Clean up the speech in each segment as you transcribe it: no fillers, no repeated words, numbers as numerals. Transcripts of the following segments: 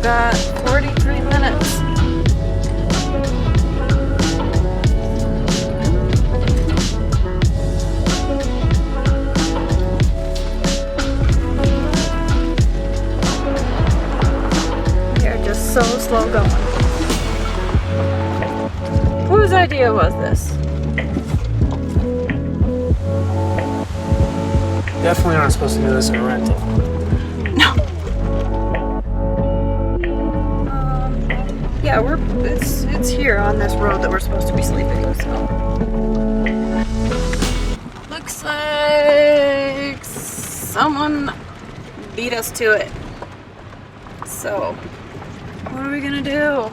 got 43 minutes. We are just so slow going. Whose idea was this? Definitely aren't supposed to do this in a rental. No. Yeah, it's here on this road that we're supposed to be sleeping, so. Looks like someone beat us to it. So, what are we gonna do?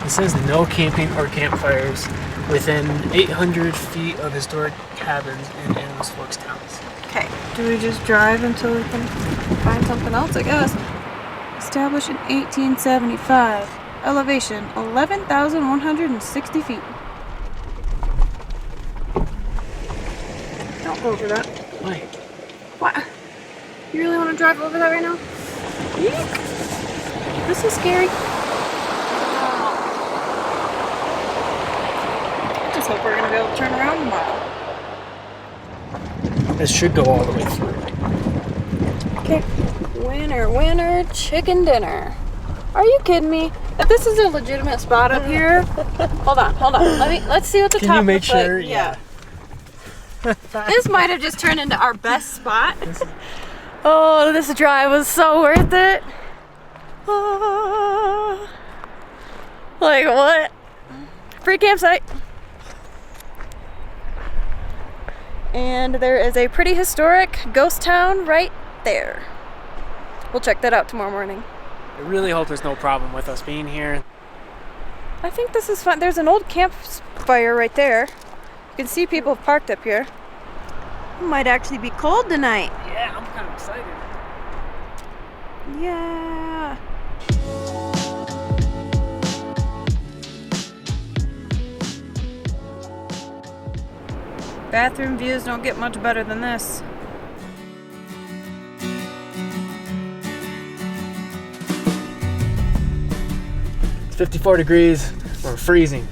It says no camping or campfires within 800 feet of historic cabins in Animas Forks towns. Okay, do we just drive until we can find something else, I guess? Established in 1875. Elevation, 11,160 feet. Don't go over that. Why? What? You really want to drive over that right now? Eek. This is scary. I just hope we're going to be able to turn around tomorrow. This should go all the way through. Okay. Winner, winner, chicken dinner. Are you kidding me? If this is a legitimate spot up here, hold on. Let's see what the top. Can you make looks like. sure? Yeah. This might have just turned into our best spot. Oh, this drive was so worth it. Oh. Like what? Free campsite. And there is a pretty historic ghost town right there. We'll check that out tomorrow morning. I really hope there's no problem with us being here. I think this is fun. There's an old campfire right there. You can see people parked up here. It might actually be cold tonight. Yeah, I'm kind of excited. Yeah. Bathroom views don't get much better than this. It's 54 degrees. We're freezing.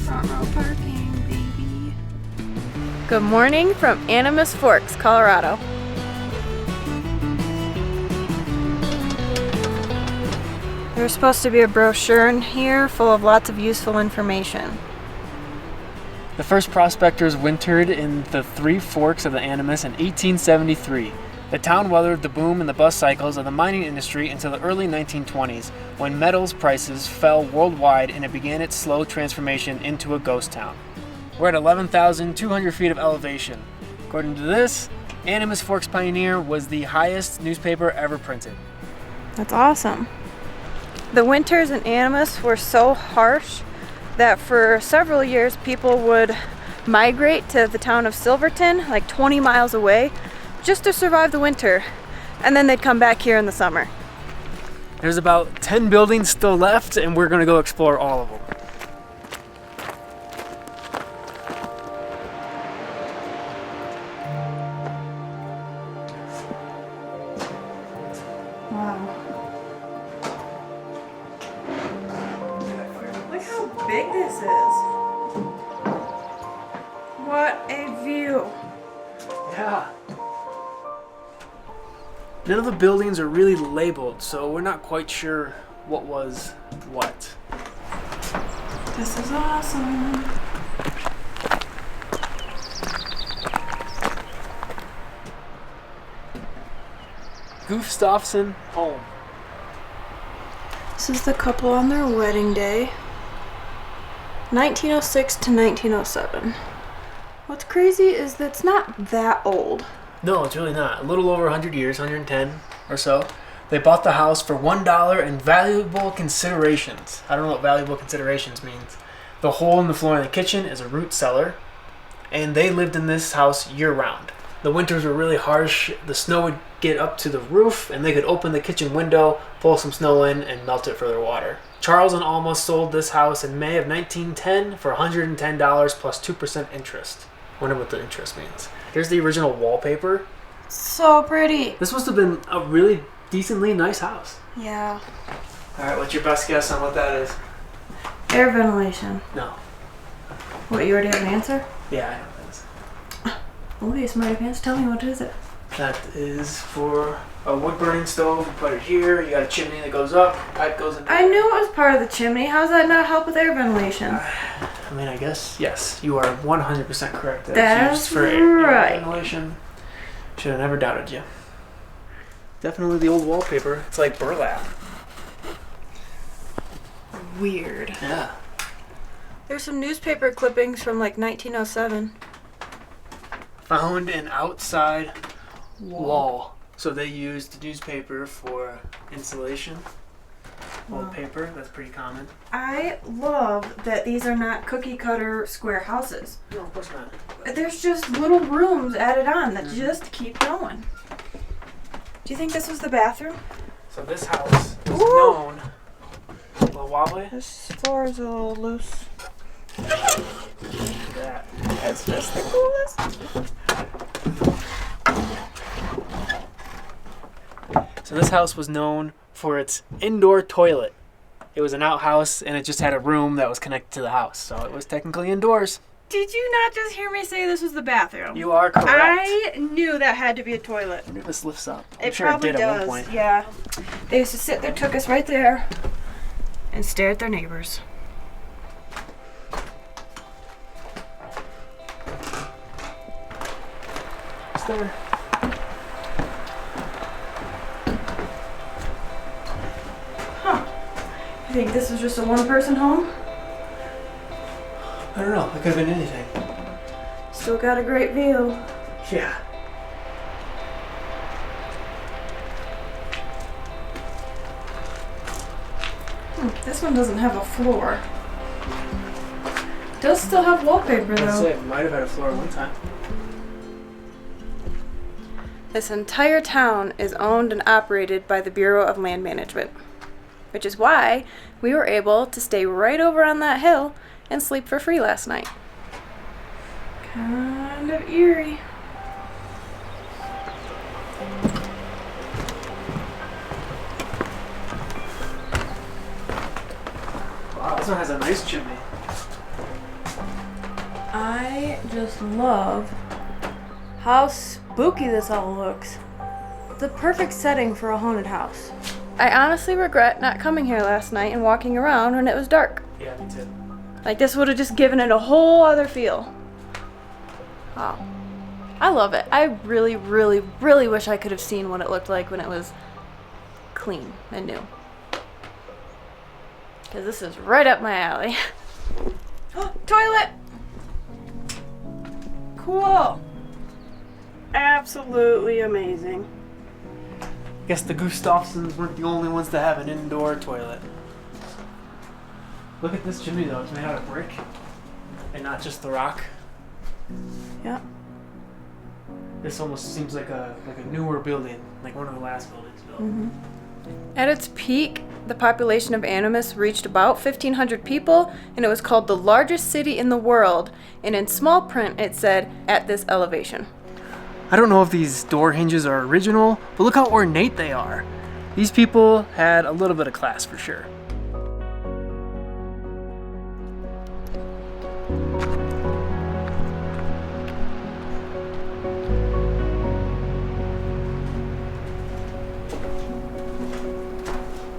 Front row parking, baby. Good morning from Animas Forks, Colorado. There's supposed to be a brochure in here full of lots of useful information. The first prospectors wintered in the Three Forks of the Animus in 1873. The town weathered the boom in the bus cycles of the mining industry until the early 1920s, when metals prices fell worldwide and it began its slow transformation into a ghost town. We're at 11,200 feet of elevation. According to this, Animas Forks Pioneer was the highest newspaper ever printed. That's awesome. The winters in Animus were so harsh that for several years people would migrate to the town of Silverton, like 20 miles away, just to survive the winter, and then they'd come back here in the summer. There's about 10 buildings still left, and we're gonna go explore all of them. Wow. Look how big this is. What a view. Yeah. None of the buildings are really labeled, so we're not quite sure what was what. This is awesome. Gustafson home. This is the couple on their wedding day. 1906 to 1907. What's crazy is that it's not that old. No, it's really not. A little over 100 years, 110 or so. They bought the house for $1 in valuable considerations. I don't know what valuable considerations means. The hole in the floor in the kitchen is a root cellar, and they lived in this house year-round. The winters were really harsh. The snow would get up to the roof, and they could open the kitchen window, pull some snow in, and melt it for their water. Charles and Alma sold this house in May of 1910 for $110 plus 2% interest. I wonder what the interest means. Here's the original wallpaper. So pretty. This must have been a really decently nice house. Yeah. All right, what's your best guess on what that is? Air ventilation. No. What, you already have an answer? Yeah, I know what that is. Okay, smarty pants, tell me, what is it? That is for a wood burning stove. You put it here. You got a chimney that goes up. Pipe goes in. I knew it was part of the chimney. How does that not help with air ventilation? I mean, I guess yes. You are 100% correct. That's used for air right. ventilation. Should have never doubted you. Definitely the old wallpaper. It's like burlap. Weird. Yeah. There's some newspaper clippings from like 1907. Found an outside wall. So they used newspaper for insulation. Wallpaper, that's pretty common. I love that these are not cookie cutter square houses. No, of course not. There's just little rooms added on that just keep going. Do you think this was the bathroom? So this house is known. A little wobbly. This floor is a little loose. That. That's just the coolest. So this house was known for its indoor toilet. It was an outhouse and it just had a room that was connected to the house. So it was technically indoors. Did you not just hear me say this was the bathroom? You are correct. I knew that had to be a toilet. I wonder if this lifts up. I'm It sure probably it did does. at one point. Yeah. They used to sit there, took us right there, and stare at their neighbors. It's there. Huh. You think this was just a one-person home? I don't know. It could have been anything. Still got a great view. Yeah. This one doesn't have a floor. Does still have wallpaper Let's though. say it might have had a floor one time. This entire town is owned and operated by the Bureau of Land Management, which is why we were able to stay right over on that hill and sleep for free last night. Kind of eerie. Wow, this one has a nice chimney. I just love how spooky this all looks. The perfect setting for a haunted house. I honestly regret not coming here last night and walking around when it was dark. Yeah, me too. Like, this would have just given it a whole other feel. Wow. I love it. I really, really, really wish I could have seen what it looked like when it was clean and new. Because this is right up my alley. Toilet! Cool. Absolutely amazing. I guess the Gustafsons weren't the only ones to have an indoor toilet. Look at this chimney though, it's made out of brick and not just the rock. Yeah. This almost seems like a newer building, like one of the last buildings built. At its peak, the population of Animus reached about 1,500 people, and it was called the largest city in the world, and in small print it said, at this elevation. I don't know if these door hinges are original, but look how ornate they are. These people had a little bit of class for sure.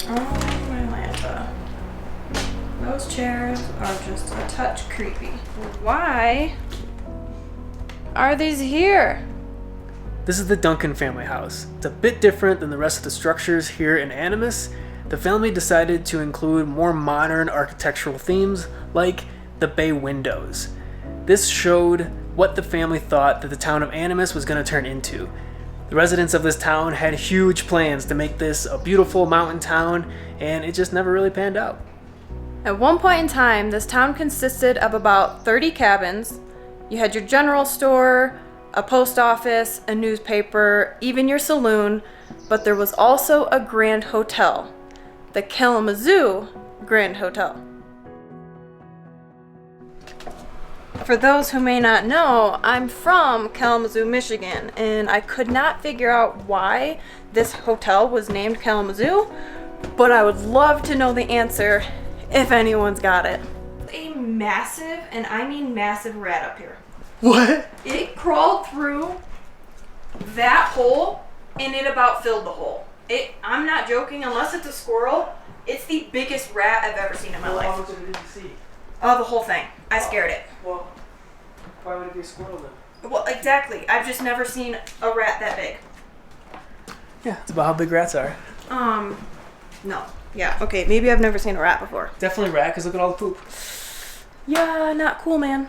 Oh, my Lanta. Those chairs are just a touch creepy. Why are these here? This is the Duncan family house. It's a bit different than the rest of the structures here in Animus. The family decided to include more modern architectural themes like the bay windows. This showed what the family thought that the town of Animus was going to turn into. The residents of this town had huge plans to make this a beautiful mountain town, and it just never really panned out. At one point in time, this town consisted of about 30 cabins. You had your general store, a post office, a newspaper, even your saloon, but there was also a grand hotel, the Kalamazoo Grand Hotel. For those who may not know, I'm from Kalamazoo, Michigan, and I could not figure out why this hotel was named Kalamazoo, but I would love to know the answer if anyone's got it. A massive, and I mean massive, rat up here. What? It crawled through that hole and it about filled the hole. I'm not joking, unless it's a squirrel, it's the biggest rat I've ever seen in my life. How much of it did you see? Oh, the whole thing. I scared it. Well, why would it be a squirrel then? Well, exactly. I've just never seen a rat that big. Yeah, it's about how big rats are. No. Yeah, okay, maybe I've never seen a rat before. Definitely rat, because look at all the poop. Yeah, not cool, man.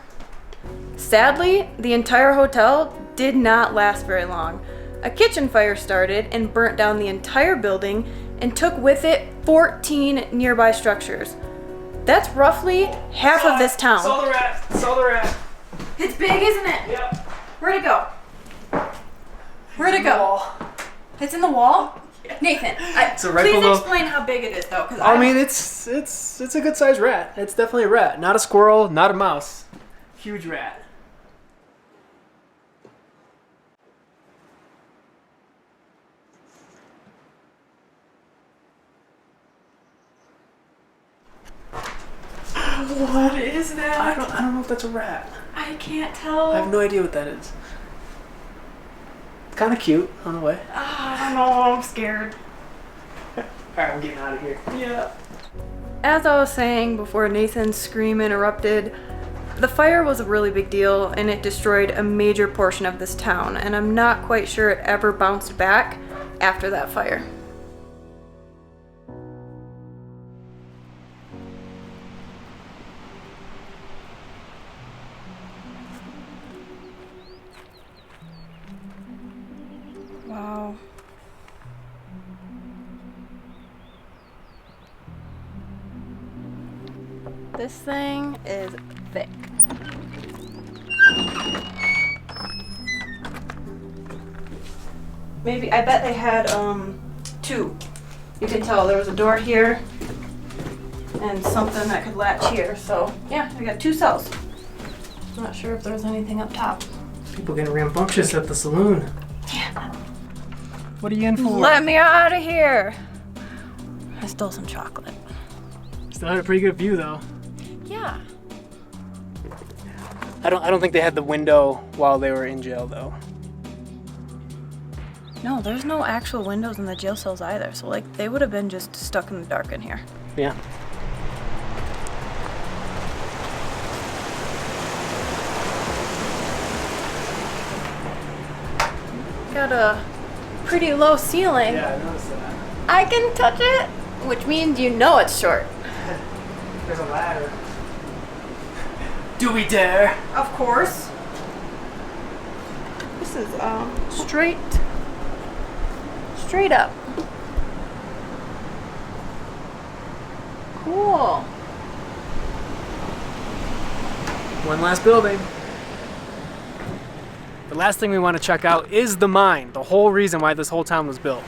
Sadly, the entire hotel did not last very long. A kitchen fire started and burnt down the entire building and took with it 14 nearby structures. That's roughly half of this town. Saw the rat. Saw the rat. It's big, isn't it? Yep. Where'd it go? Where'd it go? It's in the wall? Nathan, So right please below. explain how big it is, though. Cause I mean, it's a good sized rat. It's definitely a rat, not a squirrel, not a mouse. Huge rat. What is that? I don't know if that's a rat. I can't tell. I have no idea what that is. It's kind of cute on the way. I don't know. I'm scared. Alright, I'm getting out of here. Yeah. As I was saying before Nathan's scream interrupted, the fire was a really big deal and it destroyed a major portion of this town, and I'm not quite sure it ever bounced back after that fire. Wow. This thing is thick. Maybe, I bet they had two. You can tell there was a door here and something that could latch here. So yeah, I got two cells. Not sure if there's anything up top. People getting rambunctious at the saloon. Yeah. What are you in for? Let me out of here. I stole some chocolate. Still had a pretty good view though. Yeah. I don't think they had the window while they were in jail though. No, there's no actual windows in the jail cells either. So like they would have been just stuck in the dark in here. Yeah. Got a pretty low ceiling. Yeah, I noticed that. I can touch it, which means you know it's short. There's a ladder. Do we dare? Of course. This is straight up. Cool. One last building. The last thing we want to check out is the mine, the whole reason why this whole town was built.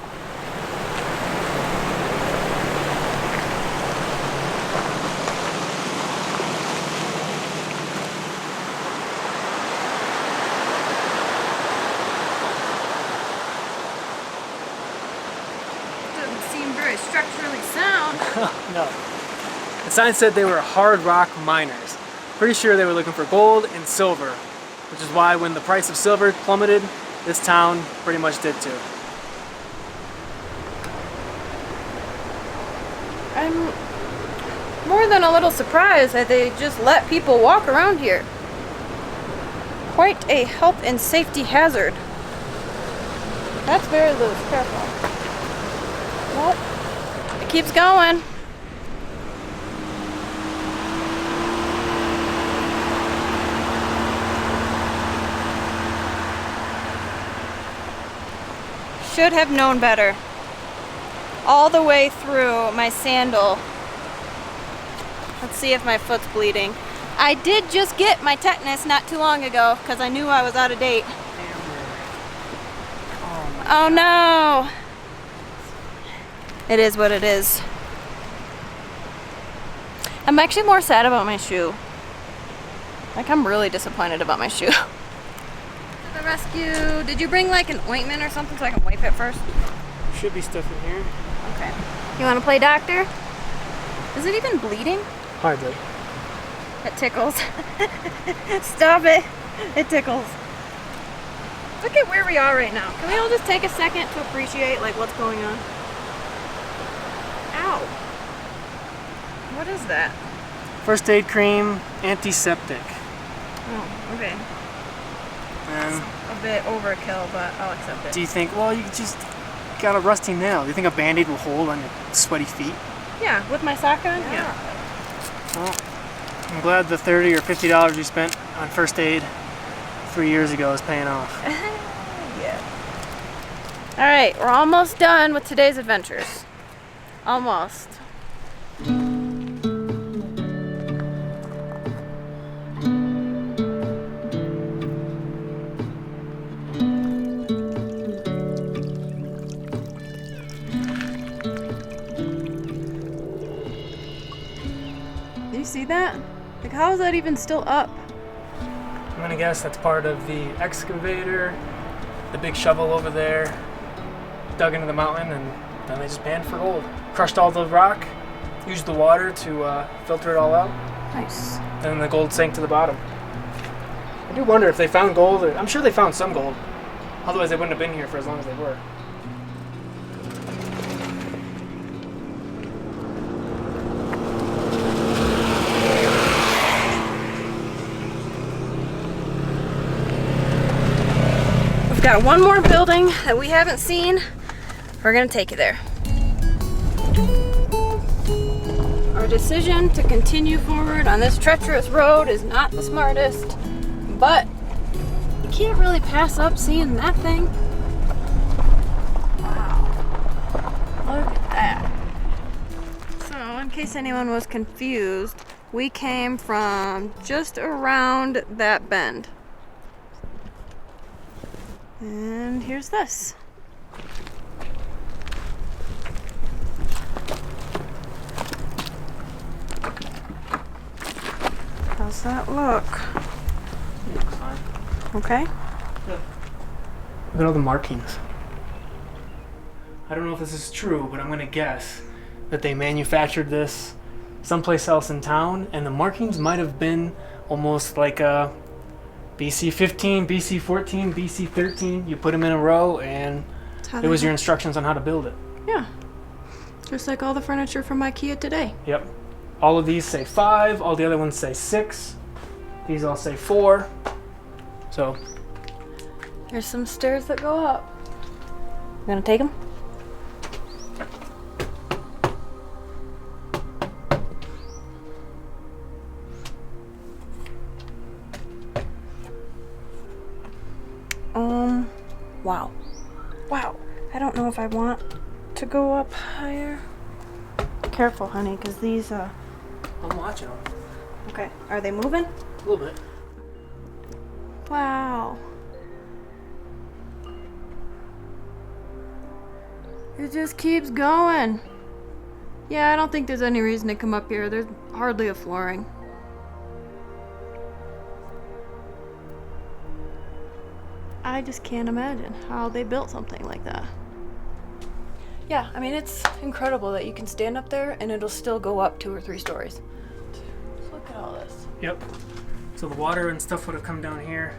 Doesn't seem very structurally sound. No. The sign said they were hard rock miners. Pretty sure they were looking for gold and silver, which is why when the price of silver plummeted, this town pretty much did too. I'm more than a little surprised that they just let people walk around here. Quite a health and safety hazard. That's very loose. Careful. Nope. It keeps going. Should have known better. All the way through my sandal. Let's see if my foot's bleeding. I did just get my tetanus not too long ago because I knew I was out of date. Oh no! It is what it is. I'm actually more sad about my shoe. Like, I'm really disappointed about my shoe. To the rescue. Did you bring like an ointment or something so I can wipe it first? Should be stuff in here. Okay. You want to play doctor? Is it even bleeding? Hardly. It tickles. Stop it. It tickles. Look at where we are right now. Can we all just take a second to appreciate like what's going on? Ow. What is that? First aid cream, antiseptic. Oh, okay. And A bit overkill, but I'll accept it. do you think, well, you just got a rusty nail. Do you think a Band-Aid will hold on your sweaty feet? Yeah, with my sock on? Yeah. Well, I'm glad the $30 or $50 you spent on first aid 3 years ago is paying off. Yeah. All right, we're almost done with today's adventures. Almost. Do you see that? Like, how is that even still up? I'm gonna guess that's part of the excavator, the big shovel over there, dug into the mountain, and then they just panned for gold. Crushed all the rock, used the water to filter it all out, Nice. and then the gold sank to the bottom. I do wonder if they found gold. I'm sure they found some gold. Otherwise, they wouldn't have been here for as long as they were. We've got one more building that we haven't seen. We're gonna take you there. Our decision to continue forward on this treacherous road is not the smartest, but you can't really pass up seeing that thing. Wow. Look at that. So, in case anyone was confused, we came from just around that bend. And here's this. How's that look? Fine. Okay. Look at all the markings. I don't know if this is true, but I'm gonna guess that they manufactured this someplace else in town, and the markings might have been almost like a BC 15, BC 14, BC 13. You put them in a row, and it was your instructions on how to build it. Yeah. Just like all the furniture from IKEA today. Yep. All of these say 5, all the other ones say 6. These all say 4. So, There's some stairs that go up. You gonna take them? Wow. Wow. I don't know if I want to go up higher. Careful, honey, because these, I'm watching them. Okay. Are they moving? A little bit. Wow. It just keeps going. Yeah, I don't think there's any reason to come up here. There's hardly a flooring. I just can't imagine how they built something like that. Yeah, I mean, it's incredible that you can stand up there and it'll still go up 2 or 3 stories. Just look at all this. Yep. So the water and stuff would have come down here,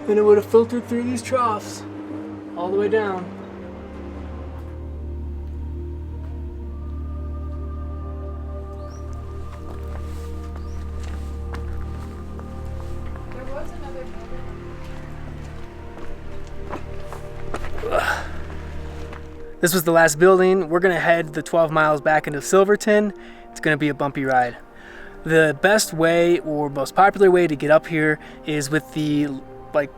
and it would have filtered through these troughs all the way down. There was another This was the last building. We're gonna head the 12 miles back into Silverton. It's gonna be a bumpy ride. The best way or most popular way to get up here is with the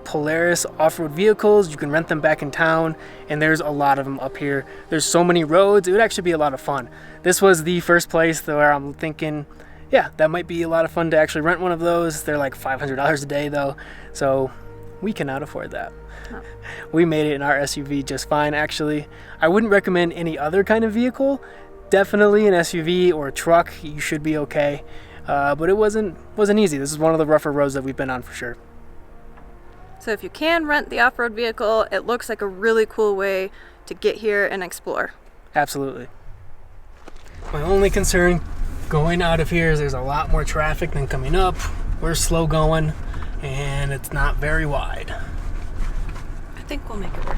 Polaris off-road vehicles. You can rent them back in town, and there's a lot of them up here. There's so many roads. It would actually be a lot of fun. This was the first place where I'm thinking, yeah, that might be a lot of fun to actually rent one of those. They're like $500 a day though, so we cannot afford that. Oh. We made it in our SUV just fine, actually. I wouldn't recommend any other kind of vehicle. Definitely an SUV or a truck, you should be okay. But it wasn't easy. This is one of the rougher roads that we've been on for sure. So if you can rent the off-road vehicle, it looks like a really cool way to get here and explore. Absolutely. My only concern going out of here is there's a lot more traffic than coming up. We're slow going, and it's not very wide. I think we'll make it work.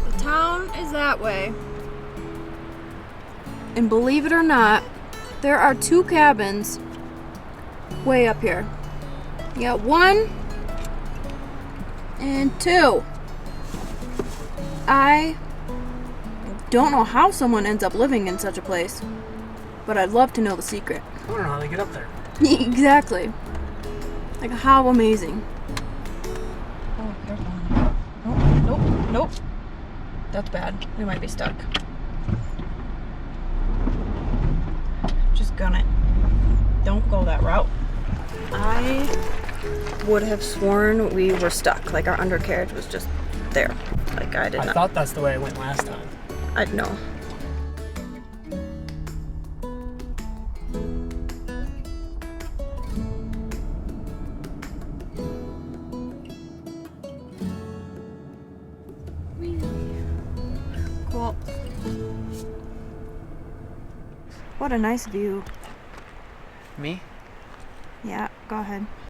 The town is that way. And believe it or not, there are 2 cabins way up here. You got 1 and 2. I don't know how someone ends up living in such a place, but I'd love to know the secret. I don't know how they get up there. Exactly. Like, how amazing. Oh, careful. Nope. That's bad. We might be stuck. Just gun it. Don't go that route. I would have sworn we were stuck. Like, our undercarriage was just there. Like, I did not. I thought that's the way it went last time. I know. Cool. What a nice view. Me? Yeah, go ahead.